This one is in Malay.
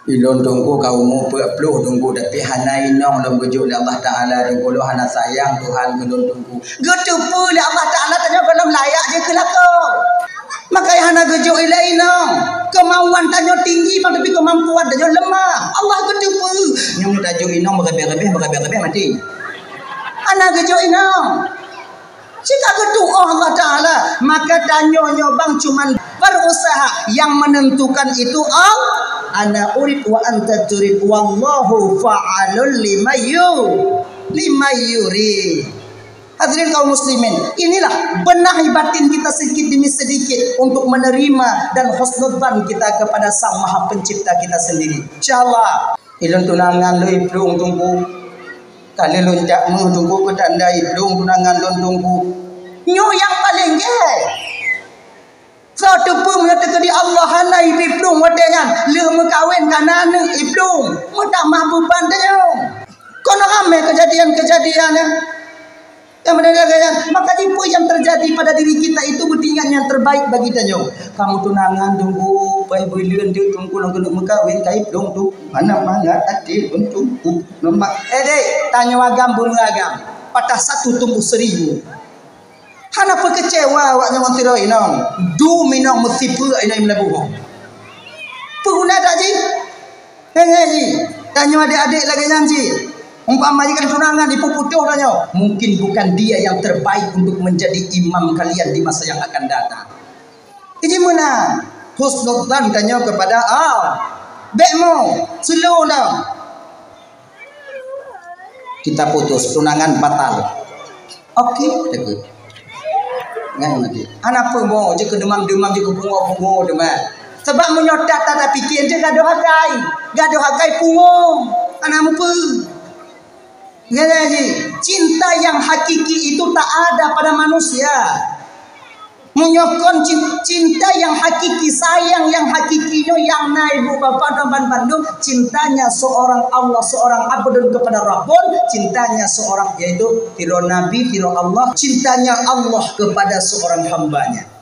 Ilon tunggu kaumu peluk tunggu tapi hanai nong dalam gejuk Allah Taala tunggu lo hana sayang Tuhan gelon tunggu. Getupu Allah Taala tanya belum layak je ke lako. Makanya hana gejuk ilai nong. Kemauan tanya tinggi tapi kemampuan tanya lemah. Allah getupu. Nyong tajuk inong bergebeh mati. Hana gejuk inong. Jika berdoa Allah Ta'ala, maka tanya nyobang cuman berusaha, yang menentukan itu ana urid wa anta turid wallahu fa'alul lima yuri. Hadirin kaum muslimin, inilah benahi batin kita sedikit demi sedikit untuk menerima dan husnudzan kita kepada Sang Maha Pencipta kita sendiri. Insyaallah ilun tunangan lu iplung tunggu kali loncat mu tunggu petanda iplung tunangan lon tunggu nyo yang paling ge satu pun mengatakan di Allah hanai iplung wadengan le mekawin kanane iplung mudah mahbuban tanya kono ame kejadian-kejadiannya yang mendengarkan, maka tipu yang terjadi pada diri kita itu betingan yang terbaik bagi tanyo. Kamu tunangan tunggu baik bulan dia tunggu lang kena mekawin kaip dong tu. Mana mangat adil tunggu lemak. Dek, tanya agam bunga agam. Patah satu tumbuh 1000. Hana kecewa awak nang tiro inong. Du minong musipu inai melabuh. Puna tak ji? Ji. Tanya adik-adik lagi janji. Umpama jika tunangan dipuputuh tanya, mungkin bukan dia yang terbaik untuk menjadi imam kalian di masa yang akan datang. Ini mana husnudzan tanya kepada bekmo slow down. Kita putus tunangan batal. Okey, tegur. Ngan mati. Anak apa mo je ke demam-demam je ke bungo-bungo demam. Sebab menyodat tak fikir je gaduh hakai pungo. Anak apa? Cinta yang hakiki itu tak ada pada manusia. Menyokong cinta yang hakiki, sayang yang hakikinya yang naik ibu bapa dan bandung, cintanya seorang Allah, seorang abdun kepada Rabbun, cintanya seorang yaitu tiro Nabi, tiro Allah, cintanya Allah kepada seorang hambanya.